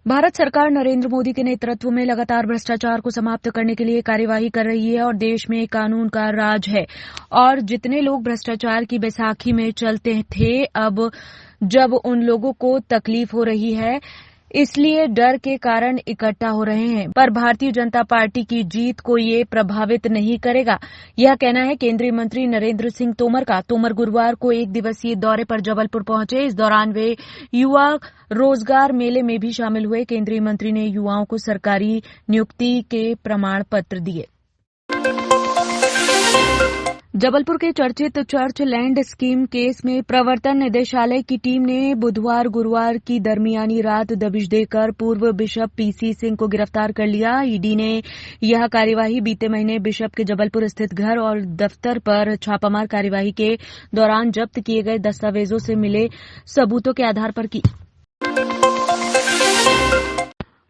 भारत सरकार नरेंद्र मोदी के नेतृत्व में लगातार भ्रष्टाचार को समाप्त करने के लिए कार्यवाही कर रही है और देश में कानून का राज है। और जितने लोग भ्रष्टाचार की बैसाखी में चलते थे, अब जब उन लोगों को तकलीफ हो रही है, इसलिए डर के कारण इकट्ठा हो रहे हैं। पर भारतीय जनता पार्टी की जीत को ये प्रभावित नहीं करेगा, यह कहना है केंद्रीय मंत्री नरेंद्र सिंह तोमर का। तोमर गुरुवार को एक दिवसीय दौरे पर जबलपुर पहुंचे। इस दौरान वे युवा रोजगार मेले में भी शामिल हुए। केंद्रीय मंत्री ने युवाओं को सरकारी नियुक्ति के प्रमाण पत्र दिए। जबलपुर के चर्चित चर्च लैंड स्कीम केस में प्रवर्तन निदेशालय की टीम ने बुधवार गुरुवार की दरमियानी रात दबिश देकर पूर्व बिशप पीसी सिंह को गिरफ्तार कर लिया। ईडी ने यह कार्यवाही बीते महीने बिशप के जबलपुर स्थित घर और दफ्तर पर छापामार कार्यवाही के दौरान जब्त किए गए दस्तावेजों से मिले सबूतों के आधार पर की।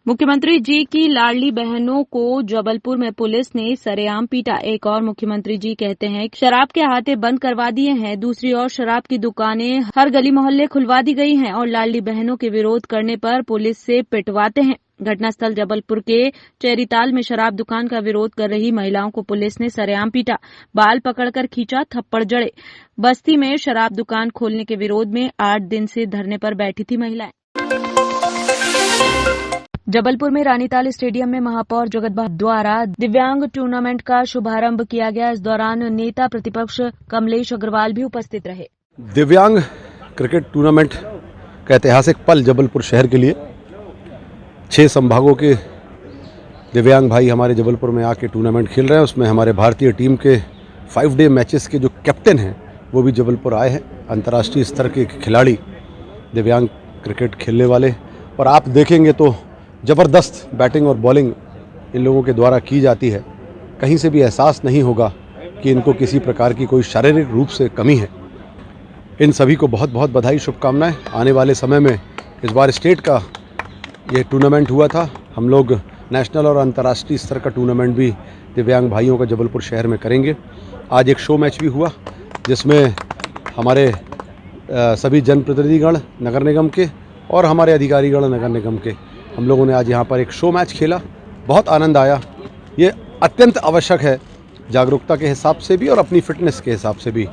मुख्यमंत्री जी की लाडली बहनों को जबलपुर में पुलिस ने सरेआम पीटा। एक और मुख्यमंत्री जी कहते हैं कि शराब के हाथे बंद करवा दिए हैं, दूसरी ओर शराब की दुकानें हर गली मोहल्ले खुलवा दी गई हैं और लाडली बहनों के विरोध करने पर पुलिस से पिटवाते हैं। घटनास्थल जबलपुर के चेरीताल में शराब दुकान का विरोध कर रही महिलाओं को पुलिस ने सरेआम पीटा, बाल पकड़कर खींचा, थप्पड़ जड़े। बस्ती में शराब दुकान खोलने के विरोध में 8 दिन से धरने पर बैठी थी महिलाएं। जबलपुर में रानीताल स्टेडियम में महापौर जगत बहादुर द्वारा दिव्यांग टूर्नामेंट का शुभारंभ किया गया। इस दौरान नेता प्रतिपक्ष कमलेश अग्रवाल भी उपस्थित रहे। दिव्यांग क्रिकेट टूर्नामेंट का ऐतिहासिक पल जबलपुर शहर के लिए। 6 संभागों के दिव्यांग भाई हमारे जबलपुर में आके टूर्नामेंट खेल रहे हैं। उसमें हमारे भारतीय टीम के 5 डे मैचेस के जो कैप्टन हैं वो भी जबलपुर आए हैं। अंतर्राष्ट्रीय स्तर के खिलाड़ी दिव्यांग क्रिकेट खेलने वाले, और आप देखेंगे तो ज़बरदस्त बैटिंग और बॉलिंग इन लोगों के द्वारा की जाती है। कहीं से भी एहसास नहीं होगा कि इनको किसी प्रकार की कोई शारीरिक रूप से कमी है। इन सभी को बहुत बहुत बधाई, शुभकामनाएं। आने वाले समय में इस बार स्टेट का ये टूर्नामेंट हुआ था, हम लोग नेशनल और अंतर्राष्ट्रीय स्तर का टूर्नामेंट भी दिव्यांग भाइयों का जबलपुर शहर में करेंगे। आज एक शो मैच भी हुआ जिसमें हमारे सभी जनप्रतिनिधिगण नगर निगम के और हमारे अधिकारीगण नगर निगम के, हम लोगों ने आज यहाँ पर एक शो मैच खेला। बहुत आनंद आया। ये अत्यंत आवश्यक है जागरूकता के हिसाब से भी और अपनी फिटनेस के हिसाब से भी।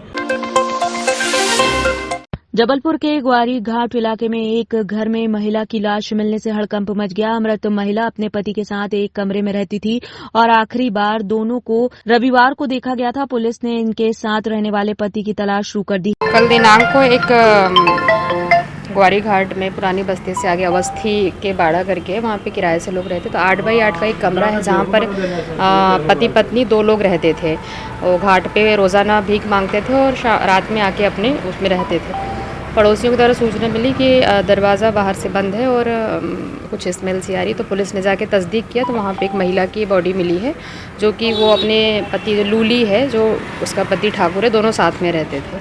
जबलपुर के ग्वारी घाट इलाके में एक घर में महिला की लाश मिलने से हड़कंप मच गया। मृत महिला अपने पति के साथ एक कमरे में रहती थी और आखिरी बार दोनों को रविवार को देखा गया था। पुलिस ने इनके साथ रहने वाले पति की तलाश शुरू कर दी। कल दिनांक को एक ग्वारी घाट में पुरानी बस्ती से आगे अवस्थी के बाड़ा करके वहाँ पे किराए से लोग रहते। तो 8 बाई 8 का एक कमरा है जहाँ पर पति पत्नी 2 लोग रहते थे। वो घाट पे रोज़ाना भीख मांगते थे और रात में आके अपने उसमें रहते थे। पड़ोसियों के द्वारा सूचना मिली कि दरवाज़ा बाहर से बंद है और कुछ स्मेल सी आ रही। तो पुलिस ने जाके तस्दीक किया तो वहाँ पे एक महिला की बॉडी मिली है, जो कि वो अपने पति लूली है, जो उसका पति ठाकुर है, दोनों साथ में रहते थे।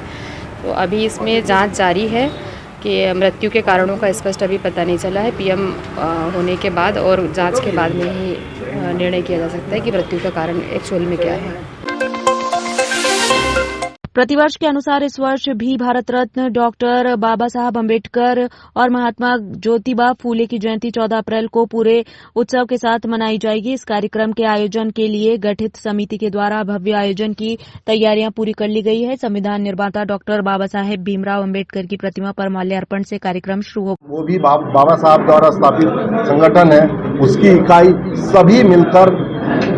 तो अभी इसमें जाँच जारी है कि मृत्यु के कारणों का स्पष्ट अभी पता नहीं चला है। पीएम होने के बाद और जांच के बाद में ही निर्णय किया जा सकता है कि मृत्यु का कारण एक्चुअल में क्या है। प्रतिवर्ष के अनुसार इस वर्ष भी भारत रत्न डॉक्टर बाबा साहब अम्बेडकर और महात्मा ज्योतिबा फूले की जयंती 14 अप्रैल को पूरे उत्सव के साथ मनाई जाएगी। इस कार्यक्रम के आयोजन के लिए गठित समिति के द्वारा भव्य आयोजन की तैयारियां पूरी कर ली गई है। संविधान निर्माता डॉक्टर बाबा साहेब भीमराव अम्बेडकर की प्रतिमा पर माल्यार्पण से कार्यक्रम शुरू हो। वो भी बाबा साहब द्वारा स्थापित संगठन है, उसकी इकाई सभी मिलकर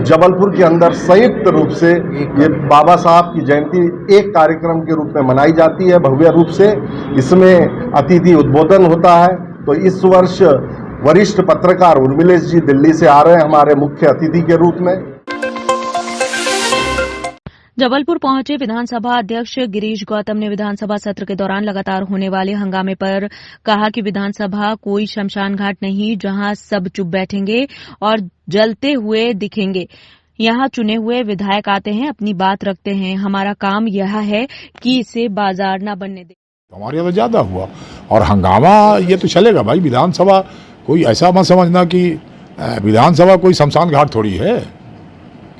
जबलपुर के अंदर संयुक्त रूप से ये बाबा साहब की जयंती एक कार्यक्रम के रूप में मनाई जाती है भव्य रूप से। इसमें अतिथि उद्बोधन होता है। तो इस वर्ष वरिष्ठ पत्रकार उर्मिलेश जी दिल्ली से आ रहे हैं हमारे मुख्य अतिथि के रूप में। जबलपुर पहुंचे विधानसभा अध्यक्ष गिरीश गौतम ने विधानसभा सत्र के दौरान लगातार होने वाले हंगामे पर कहा कि विधानसभा कोई शमशान घाट नहीं जहां सब चुप बैठेंगे और जलते हुए दिखेंगे। यहाँ चुने हुए विधायक आते हैं, अपनी बात रखते हैं। हमारा काम यह है कि इसे बाजार न बनने दें। हमारे यहाँ तो ज्यादा हुआ और हंगामा ये तो चलेगा भाई। विधानसभा कोई ऐसा मत समझना कि विधानसभा कोई शमशान घाट थोड़ी है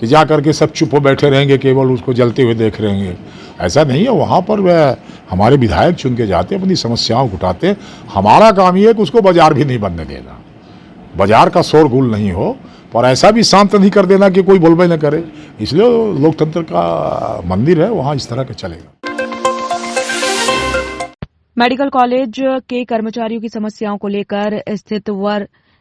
कि जा करके सब चुप हो बैठे रहेंगे, केवल उसको जलते हुए देख रहेंगे। ऐसा नहीं है। वहाँ पर हमारे विधायक चुन के जाते हैं, अपनी समस्याओं को उठाते हैं। हमारा काम ये है कि उसको बाजार भी नहीं बनने देना। बाजार का शोरगुल नहीं हो, और ऐसा भी शांत नहीं कर देना कि कोई बोलबे न करे। इसलिए लोकतंत्र का मंदिर है, वहाँ इस तरह का चलेगा। मेडिकल कॉलेज के कर्मचारियों की समस्याओं को लेकर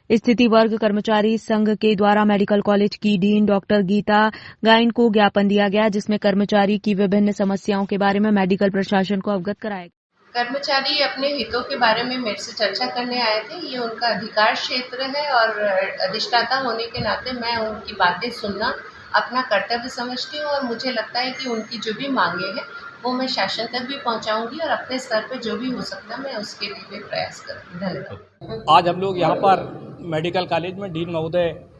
स्थिति वर्ग कर्मचारी संघ के द्वारा मेडिकल कॉलेज की डीन डॉक्टर गीता गाइन को ज्ञापन दिया गया, जिसमें कर्मचारी की विभिन्न समस्याओं के बारे में मेडिकल प्रशासन को अवगत कराया। कर्मचारी अपने हितों के बारे में मेरे से चर्चा करने आए थे। ये उनका अधिकार क्षेत्र है और अधिष्ठाता होने के नाते मैं उनकी बातें सुनना अपना कर्तव्य समझती हूँ, और मुझे लगता है कि उनकी जो भी मांगे हैं वो मैं शासन तक भी पहुँचाऊँगी, और अपने स्तर पे जो भी हो सकता है मैं उसके लिए भी प्रयास करूँगी। धन्यवाद। आज हम लोग यहाँ पर मेडिकल कॉलेज में डीन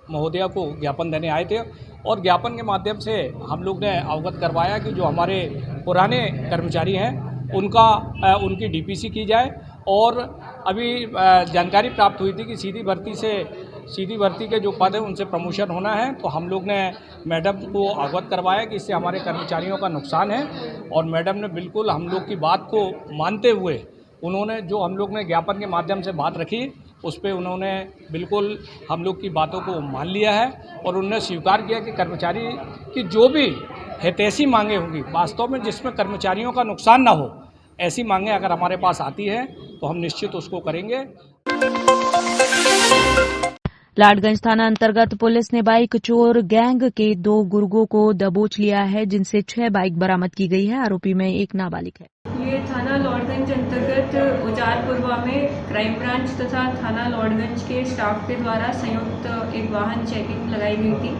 महोदया को ज्ञापन देने आए थे, और ज्ञापन के माध्यम से हम लोग ने अवगत करवाया कि जो हमारे पुराने कर्मचारी हैं उनकी डीपीसी की जाए। और अभी जानकारी प्राप्त हुई थी कि सीधी भर्ती के जो पद हैं उनसे प्रमोशन होना है, तो हम लोग ने मैडम को अवगत करवाया कि इससे हमारे कर्मचारियों का नुकसान है, और मैडम ने बिल्कुल हम लोग की बात को मानते हुए उन्होंने जो हम लोग ने ज्ञापन के माध्यम से बात रखी उस पर उन्होंने बिल्कुल हम लोग की बातों को मान लिया है, और उन्होंने स्वीकार किया कि कर्मचारी की जो भी हितैषी मांगे होंगी वास्तव में जिसमें कर्मचारियों का नुकसान ना हो, ऐसी मांगे अगर हमारे पास आती है तो हम निश्चित उसको करेंगे। लाडगंज थाना अंतर्गत पुलिस ने बाइक चोर गैंग के 2 गुर्गों को दबोच लिया है, जिनसे 6 बाइक बरामद की गई है। आरोपी में एक नाबालिग है। ये थाना लॉर्डगंज अंतर्गत उजारपुरवा में क्राइम ब्रांच तथा थाना लॉर्डगंज के स्टाफ के द्वारा संयुक्त एक वाहन चेकिंग लगाई गई थी,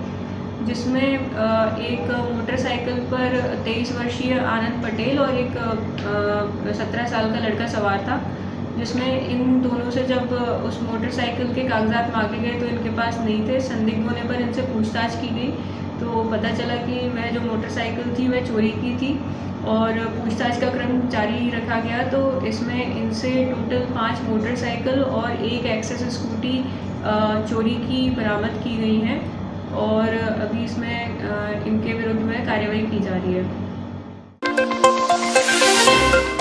जिसमें एक मोटरसाइकिल पर 23 वर्षीय आनंद पटेल और एक 17 साल का लड़का सवार था, जिसमें इन दोनों से जब उस मोटरसाइकिल के कागजात मांगे गए तो इनके पास नहीं थे। संदिग्ध होने पर इनसे पूछताछ की गई तो पता चला कि वह जो मोटरसाइकिल थी वह चोरी की थी, और पूछताछ का क्रम जारी रखा गया तो इसमें इनसे टोटल 5 मोटरसाइकिल और एक एक्सेस स्कूटी चोरी की बरामद की गई हैं, और अभी इसमें इनके विरुद्ध में कार्रवाई की जा रही है।